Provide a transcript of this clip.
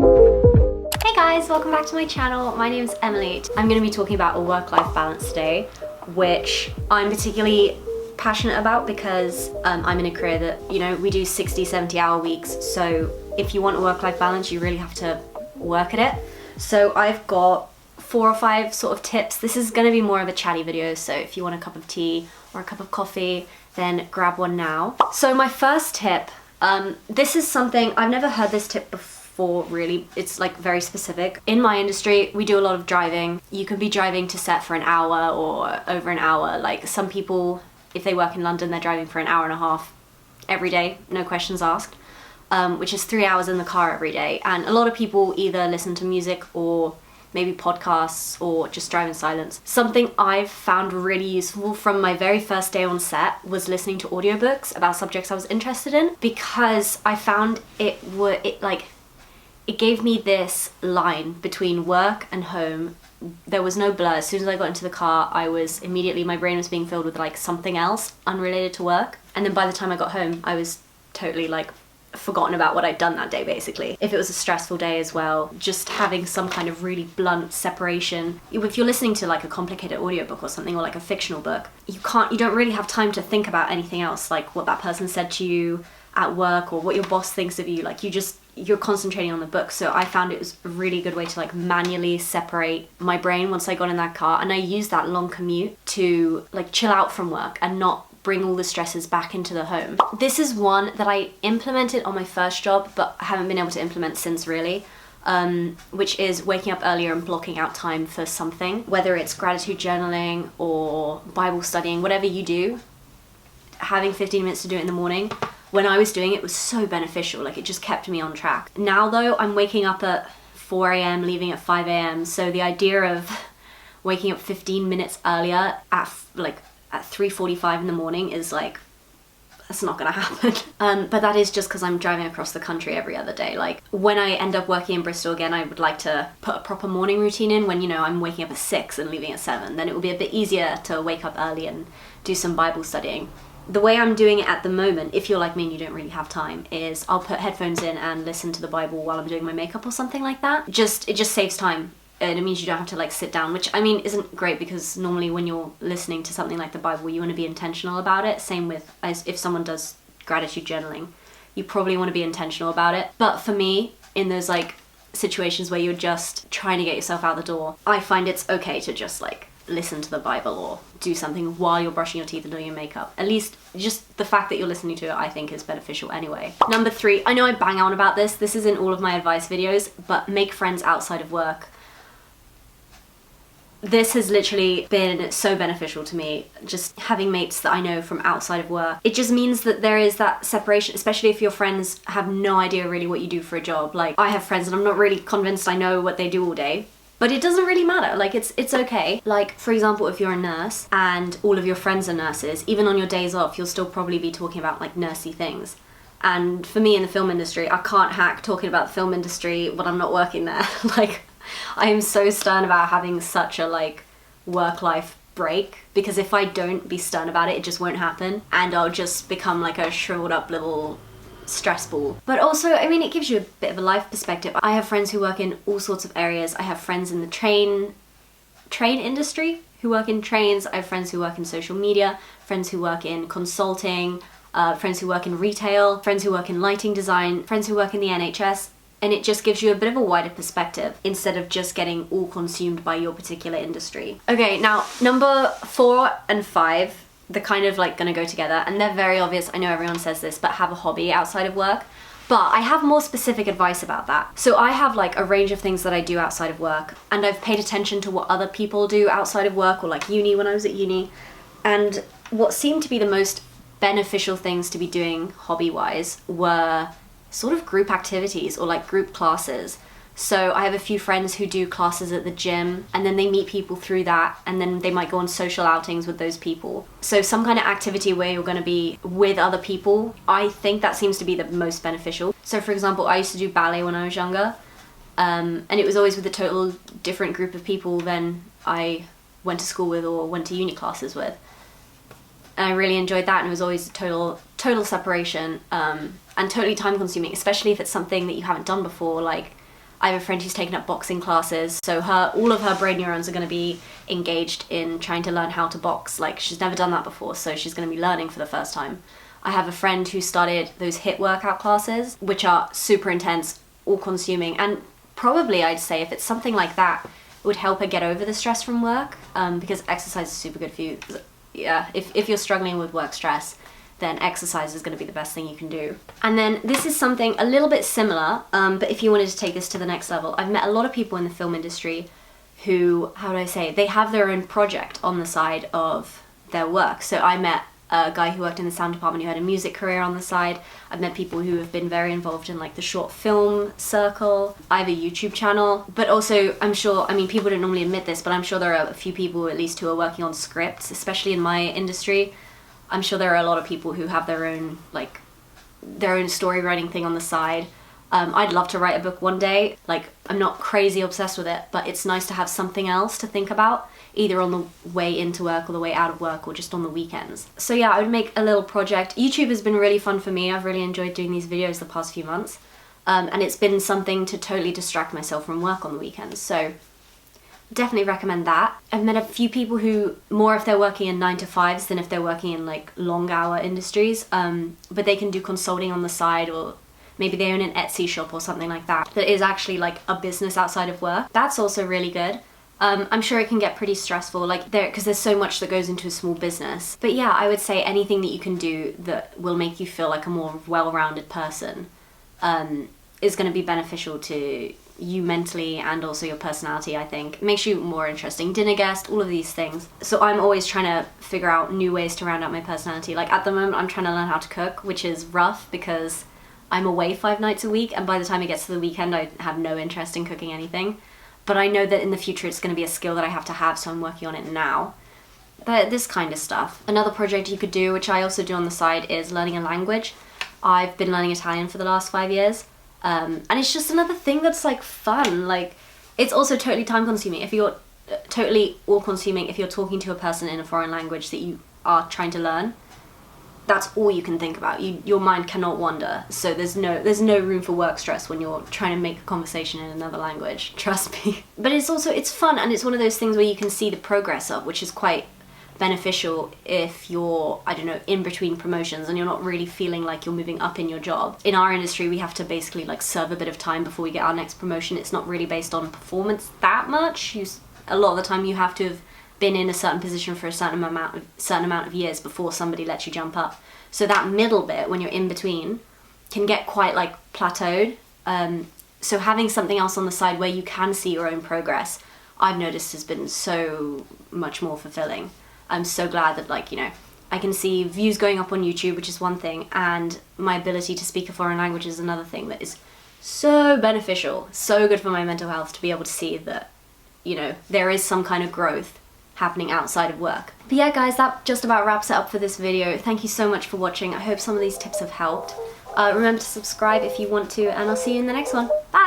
Hey guys, welcome back to my channel. My name is Emily. I'm going to be talking about a work-life balance today, which I'm particularly passionate about because I'm in a career that, you know, we do 60, 70-hour weeks. So if you want a work-life balance, you really have to work at it. So I've got 4 or 5 sort of tips. This is going to be more of a chatty video, so if you want a cup of tea or a cup of coffee, then grab one now. So my first tip, this is something, I've never heard this tip before really. It's like very specific. In my industry, we do a lot of driving. You can be driving to set for an hour or over an hour. Like some people, if they work in London, they're driving for an hour and a half every day, no questions asked, which is 3 hours in the car every day. And a lot of people either listen to music or maybe podcasts or just drive in silence. Something I've found really useful from my very first day on set was listening to audiobooks about subjects I was interested in, because I found it gave me this line between work and home. There was no blur. As soon as I got into the car, my brain was being filled with like something else unrelated to work. And then by the time I got home, I was totally like forgotten about what I'd done that day, basically. If it was a stressful day as well, just having some kind of really blunt separation. If you're listening to like a complicated audiobook or something, or like a fictional book, you don't really have time to think about anything else, like what that person said to you at work or what your boss thinks of you. Like you're concentrating on the book. So I found it was a really good way to like manually separate my brain once I got in that car. And I used that long commute to like chill out from work and not bring all the stresses back into the home. This is one that I implemented on my first job, but I haven't been able to implement since really, which is waking up earlier and blocking out time for something, whether it's gratitude journaling or Bible studying, whatever you do, having 15 minutes to do it in the morning. When I was doing it, it was so beneficial, like it just kept me on track. Now though, I'm waking up at 4 a.m, leaving at 5 a.m, so the idea of waking up 15 minutes earlier at 3:45 in the morning is like, that's not gonna happen. But that is just because I'm driving across the country every other day. Like when I end up working in Bristol again, I would like to put a proper morning routine in when, you know, I'm waking up at 6 and leaving at 7. Then it will be a bit easier to wake up early and do some Bible studying. The way I'm doing it at the moment, if you're like me and you don't really have time, is I'll put headphones in and listen to the Bible while I'm doing my makeup or something like that. It just saves time. And it means you don't have to like sit down, which I mean isn't great, because normally when you're listening to something like the Bible, you want to be intentional about it. Same with as if someone does gratitude journaling, you probably want to be intentional about it. But for me, in those like situations where you're just trying to get yourself out the door, I find it's okay to just like listen to the Bible or do something while you're brushing your teeth and doing your makeup. At least just the fact that you're listening to it, I think, is beneficial anyway. Number 3, I know I bang on about this. This is in all of my advice videos, but make friends outside of work. This has literally been so beneficial to me, just having mates that I know from outside of work. It just means that there is that separation, especially if your friends have no idea really what you do for a job. Like I have friends and I'm not really convinced I know what they do all day, but it doesn't really matter. Like it's okay. Like for example, if you're a nurse and all of your friends are nurses, even on your days off, you'll still probably be talking about like nursey things. And for me in the film industry, I can't hack talking about the film industry when I'm not working there. Like I am so stern about having such a like work-life break, because if I don't be stern about it, it just won't happen and I'll just become like a shriveled up little stress ball. But also, I mean, it gives you a bit of a life perspective. I have friends who work in all sorts of areas. I have friends in the train industry who work in trains. I have friends who work in social media, friends who work in consulting, friends who work in retail, friends who work in lighting design, friends who work in the NHS. And it just gives you a bit of a wider perspective instead of just getting all consumed by your particular industry. Okay, now number 4 and 5, they're kind of like gonna go together, and they're very obvious. I know everyone says this, but have a hobby outside of work. But I have more specific advice about that. So I have like a range of things that I do outside of work, and I've paid attention to what other people do outside of work, or like uni when I was at uni. And what seemed to be the most beneficial things to be doing hobby-wise were sort of group activities or like group classes. So I have a few friends who do classes at the gym, and then they meet people through that, and then they might go on social outings with those people. So some kind of activity where you're going to be with other people, I think that seems to be the most beneficial. So for example, I used to do ballet when I was younger, and it was always with a total different group of people than I went to school with or went to uni classes with. And I really enjoyed that, and it was always total separation, and totally time consuming, especially if it's something that you haven't done before. Like I have a friend who's taken up boxing classes, so all of her brain neurons are going to be engaged in trying to learn how to box. Like, she's never done that before, so she's going to be learning for the first time. I have a friend who started those HIIT workout classes, which are super intense, all-consuming, and probably, I'd say, if it's something like that, it would help her get over the stress from work, because exercise is super good for you. Yeah, if you're struggling with work stress, then exercise is going to be the best thing you can do. And then this is something a little bit similar, but if you wanted to take this to the next level, I've met a lot of people in the film industry who, how do I say, they have their own project on the side of their work. So I met a guy who worked in the sound department who had a music career on the side. I've met people who have been very involved in like the short film circle. I have a YouTube channel, but also I'm sure, I mean, people don't normally admit this, but I'm sure there are a few people at least who are working on scripts, especially in my industry. I'm sure there are a lot of people who have their own, like, their own story writing thing on the side. I'd love to write a book one day. Like, I'm not crazy obsessed with it, but it's nice to have something else to think about, either on the way into work or the way out of work or just on the weekends. So yeah, I would make a little project. YouTube has been really fun for me. I've really enjoyed doing these videos the past few months. And it's been something to totally distract myself from work on the weekends. So definitely recommend that. I've met a few people who, more if they're working in 9 to 5s than if they're working in like long hour industries, but they can do consulting on the side, or maybe they own an Etsy shop or something like that is actually like a business outside of work. That's also really good. I'm sure it can get pretty stressful, like because there's so much that goes into a small business. But yeah, I would say anything that you can do that will make you feel like a more well-rounded person is going to be beneficial to you mentally and also your personality, I think. It makes you more interesting. Dinner guest, all of these things. So I'm always trying to figure out new ways to round out my personality. Like at the moment, I'm trying to learn how to cook, which is rough because I'm away 5 nights a week, and by the time it gets to the weekend, I have no interest in cooking anything. But I know that in the future it's going to be a skill that I have to have, so I'm working on it now. But this kind of stuff. Another project you could do, which I also do on the side, is learning a language. I've been learning Italian for the last 5 years. And it's just another thing that's like fun. Like, it's also totally time consuming. If you're totally all consuming, if you're talking to a person in a foreign language that you are trying to learn, that's all you can think about. Your mind cannot wander. So there's no room for work stress when you're trying to make a conversation in another language, trust me. But it's fun, and it's one of those things where you can see the progress of, which is quite beneficial if you're, I don't know, in between promotions and you're not really feeling like you're moving up in your job. In our industry, we have to basically like serve a bit of time before we get our next promotion. It's not really based on performance that much. A lot of the time you have to have been in a certain position for a certain amount of years before somebody lets you jump up. So that middle bit, when you're in between, can get quite like plateaued. So having something else on the side where you can see your own progress, I've noticed has been so much more fulfilling. I'm so glad that, like, you know, I can see views going up on YouTube, which is one thing, and my ability to speak a foreign language is another thing that is so beneficial, so good for my mental health to be able to see that, you know, there is some kind of growth happening outside of work. But yeah, guys, that just about wraps it up for this video. Thank you so much for watching. I hope some of these tips have helped. Remember to subscribe if you want to, and I'll see you in the next one. Bye!